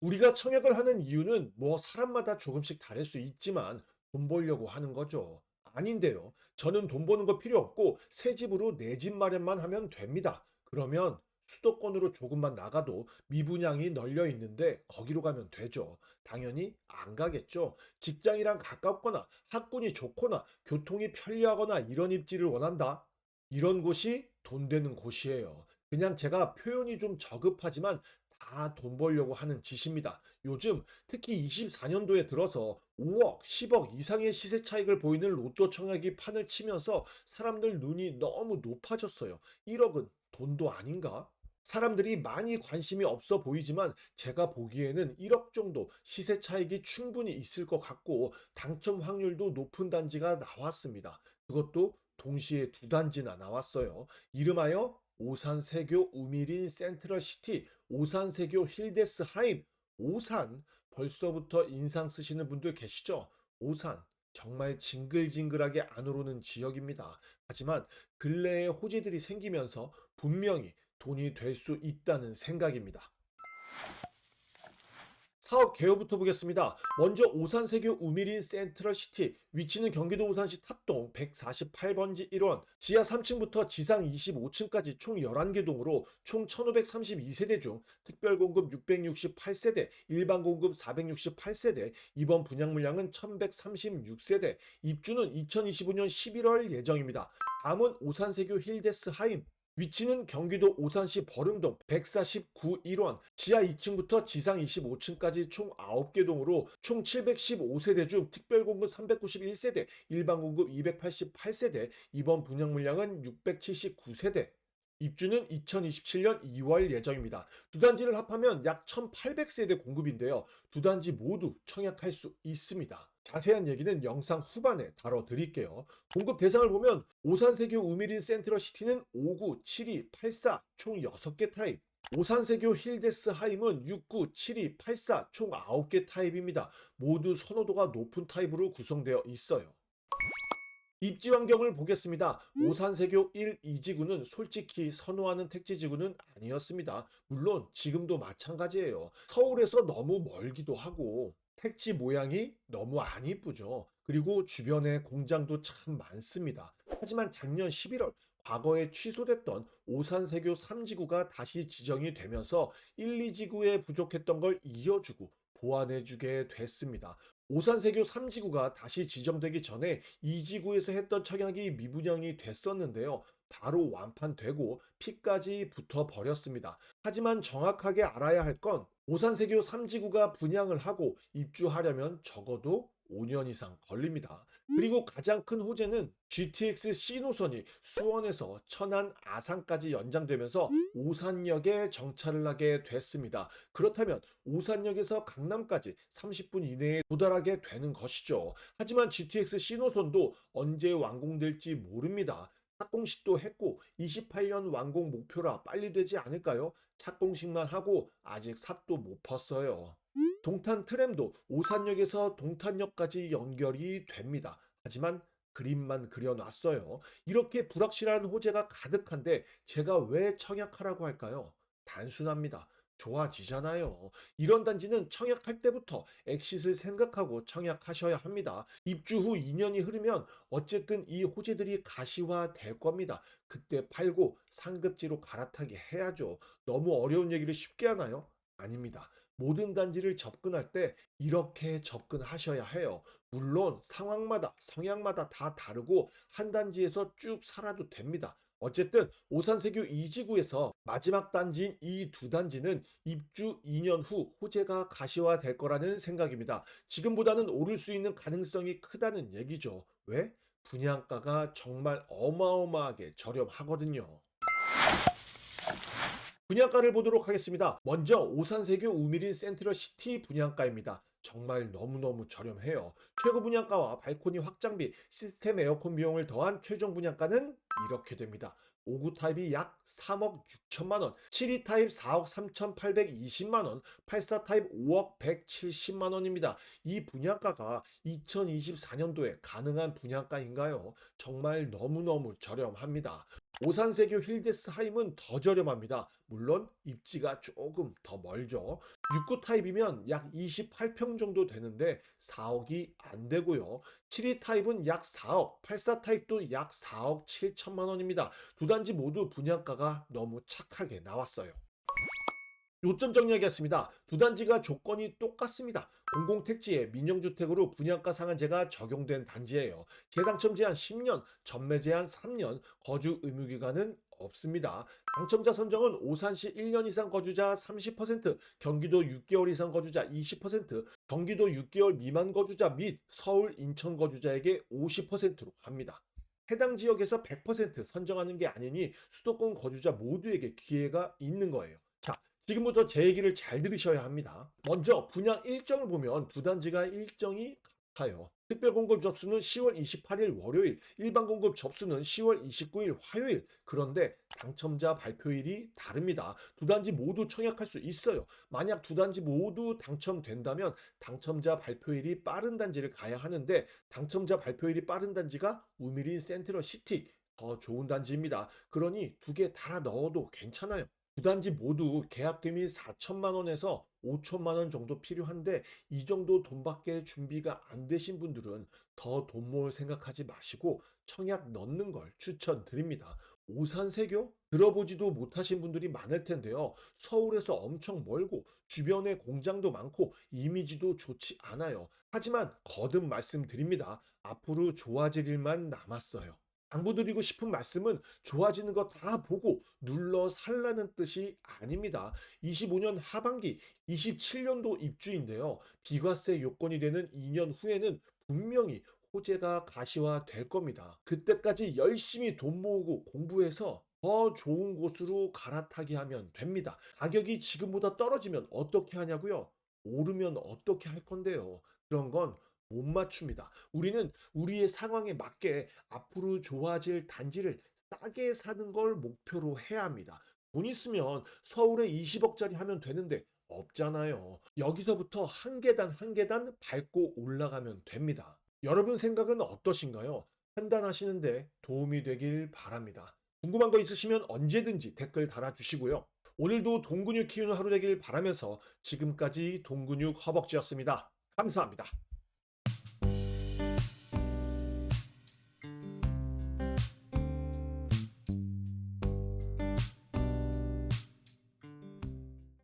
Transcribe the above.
우리가 청약을 하는 이유는 뭐 사람마다 조금씩 다를 수 있지만 돈 벌려고 하는 거죠. 아닌데요. 저는 돈 버는 거 필요 없고 새 집으로 내 집 마련만 하면 됩니다. 그러면 수도권으로 조금만 나가도 미분양이 널려 있는데 거기로 가면 되죠. 당연히 안 가겠죠. 직장이랑 가깝거나 학군이 좋거나 교통이 편리하거나 이런 입지를 원한다. 이런 곳이 돈 되는 곳이에요. 그냥 제가 표현이 좀 저급하지만 다 돈 벌려고 하는 짓입니다. 요즘 특히 24년도에 들어서 5억, 10억 이상의 시세 차익을 보이는 로또 청약이 판을 치면서 사람들 눈이 너무 높아졌어요. 1억은 돈도 아닌가? 사람들이 많이 관심이 없어 보이지만 제가 보기에는 1억 정도 시세 차익이 충분히 있을 것 같고 당첨 확률도 높은 단지가 나왔습니다. 그것도 동시에 두 단지나 나왔어요. 이름하여 오산세교 우미린 센트럴시티, 오산세교 힐데스하임. 오산, 벌써부터 인상 쓰시는 분들 계시죠? 오산 정말 징글징글하게 안 오르는 지역입니다. 하지만 근래에 호재들이 생기면서 분명히 돈이 될 수 있다는 생각입니다. 사업 개요부터 보겠습니다. 먼저 오산세교 우미린 센트럴시티, 위치는 경기도 오산시 탑동 148번지 1원, 지하 3층부터 지상 25층까지 총 11개 동으로 총 1532세대 중 특별공급 668세대, 일반공급 468세대, 이번 분양 물량은 1136세대, 입주는 2025년 11월 예정입니다. 다음은 오산세교 힐데스하임, 위치는 경기도 오산시 버릉동 149 1원, 지하 2층부터 지상 25층까지 총 9개 동으로 총 715세대 중 특별공급 391세대, 일반공급 288세대, 이번 분양 물량은 679세대. 입주는 2027년 2월 예정입니다. 두 단지를 합하면 약 1800세대 공급인데요. 두 단지 모두 청약할 수 있습니다. 자세한 얘기는 영상 후반에 다뤄드릴게요. 공급 대상을 보면 오산세교 우미린 센트럴시티는 59, 72, 84 총 6개 타입, 오산세교 힐데스하임은 69, 72, 84 총 9개 타입입니다. 모두 선호도가 높은 타입으로 구성되어 있어요. 입지 환경을 보겠습니다. 오산세교 1, 2지구는 솔직히 선호하는 택지지구는 아니었습니다. 물론 지금도 마찬가지예요. 서울에서 너무 멀기도 하고 택지 모양이 너무 안 이쁘죠. 그리고 주변에 공장도 참 많습니다. 하지만 작년 11월 과거에 취소됐던 오산세교 3지구가 다시 지정이 되면서 1, 2지구에 부족했던 걸 이어주고 보완해주게 됐습니다. 오산세교 3지구가 다시 지정되기 전에 2지구에서 했던 청약이 미분양이 됐었는데요. 바로 완판되고 피까지 붙어 버렸습니다. 하지만 정확하게 알아야 할 건 오산세교 3지구가 분양을 하고 입주하려면 적어도 5년 이상 걸립니다. 그리고 가장 큰 호재는 GTX C 노선이 수원에서 천안 아산까지 연장되면서 오산역에 정차를 하게 됐습니다. 그렇다면 오산역에서 강남까지 30분 이내에 도달하게 되는 것이죠. 하지만 GTX C 노선도 언제 완공될지 모릅니다. 착공식도 했고 28년 완공 목표라 빨리 되지 않을까요? 착공식만 하고 아직 삽도 못 폈어요. 동탄 트램도 오산역에서 동탄역까지 연결이 됩니다. 하지만 그림만 그려놨어요. 이렇게 불확실한 호재가 가득한데 제가 왜 청약하라고 할까요? 단순합니다. 좋아지잖아요. 이런 단지는 청약할 때부터 엑싯을 생각하고 청약하셔야 합니다. 입주 후 2년이 흐르면 어쨌든 이 호재들이 가시화될 겁니다. 그때 팔고 상급지로 갈아타게 해야죠. 너무 어려운 얘기를 쉽게 하나요? 아닙니다. 모든 단지를 접근할 때 이렇게 접근하셔야 해요. 물론 상황마다 성향마다 다 다르고 한 단지에서 쭉 살아도 됩니다. 어쨌든 오산세교 2지구에서 마지막 단지인 이 두 단지는 입주 2년 후 호재가 가시화될 거라는 생각입니다. 지금보다는 오를 수 있는 가능성이 크다는 얘기죠. 왜? 분양가가 정말 어마어마하게 저렴하거든요. 분양가를 보도록 하겠습니다. 먼저 오산세교 우미린 센트럴시티 분양가입니다. 정말 너무너무 저렴해요. 최고 분양가와 발코니 확장비, 시스템 에어컨 비용을 더한 최종 분양가는 이렇게 됩니다. 5구 타입이 약 3억 6천만 원, 7위 타입 4억 3,820만 원, 84 타입 5억 170만 원입니다. 이 분양가가 2024년도에 가능한 분양가인가요? 정말 너무너무 저렴합니다. 오산세교 힐데스하임은 더 저렴합니다. 물론 입지가 조금 더 멀죠. 6구 타입이면 약 28평 정도 되는데 4억이 안 되고요. 7위 타입은 약 4억, 84 타입도 약 4억 7천만 원입니다. 두 단지 모두 분양가가 너무 착하게 나왔어요. 요점 정리하겠습니다. 두 단지가 조건이 똑같습니다. 공공택지에 민영주택으로 분양가 상한제가 적용된 단지예요. 재당첨 제한 10년, 전매 제한 3년, 거주 의무 기간은 없습니다. 당첨자 선정은 오산시 1년 이상 거주자 30%, 경기도 6개월 이상 거주자 20%, 경기도 6개월 미만 거주자 및 서울, 인천 거주자에게 50%로 합니다. 해당 지역에서 100% 선정하는 게 아니니 수도권 거주자 모두에게 기회가 있는 거예요. 자, 지금부터 제 얘기를 잘 들으셔야 합니다. 먼저 분양 일정을 보면 두 단지가 일정이 같아요. 특별 공급 접수는 10월 28일 월요일, 일반 공급 접수는 10월 29일 화요일. 그런데 당첨자 발표일이 다릅니다. 두 단지 모두 청약할 수 있어요. 만약 두 단지 모두 당첨된다면 당첨자 발표일이 빠른 단지를 가야 하는데 당첨자 발표일이 빠른 단지가 우미린 센트럴 시티 더 좋은 단지입니다. 그러니 두 개 다 넣어도 괜찮아요. 두 단지 모두 계약금이 4천만 원에서 5천만 원 정도 필요한데 이 정도 돈밖에 준비가 안 되신 분들은 더 돈 모을 생각하지 마시고 청약 넣는 걸 추천드립니다. 오산세교? 들어보지도 못하신 분들이 많을 텐데요. 서울에서 엄청 멀고 주변에 공장도 많고 이미지도 좋지 않아요. 하지만 거듭 말씀드립니다. 앞으로 좋아질 일만 남았어요. 당부드리고 싶은 말씀은 좋아지는 거 다 보고 눌러 살라는 뜻이 아닙니다. 25년 하반기, 27년도 입주인데요. 비과세 요건이 되는 2년 후에는 분명히 호재가 가시화될 겁니다. 그때까지 열심히 돈 모으고 공부해서 더 좋은 곳으로 갈아타게 하면 됩니다. 가격이 지금보다 떨어지면 어떻게 하냐고요? 오르면 어떻게 할 건데요? 그런 건 못 맞춥니다. 우리는 우리의 상황에 맞게 앞으로 좋아질 단지를 싸게 사는 걸 목표로 해야 합니다. 돈 있으면 서울에 20억짜리 하면 되는데 없잖아요. 여기서부터 한 계단 한 계단 밟고 올라가면 됩니다. 여러분 생각은 어떠신가요? 판단하시는데 도움이 되길 바랍니다. 궁금한 거 있으시면 언제든지 댓글 달아주시고요. 오늘도 동근육 키우는 하루 되길 바라면서 지금까지 동근육 허벅지였습니다. 감사합니다.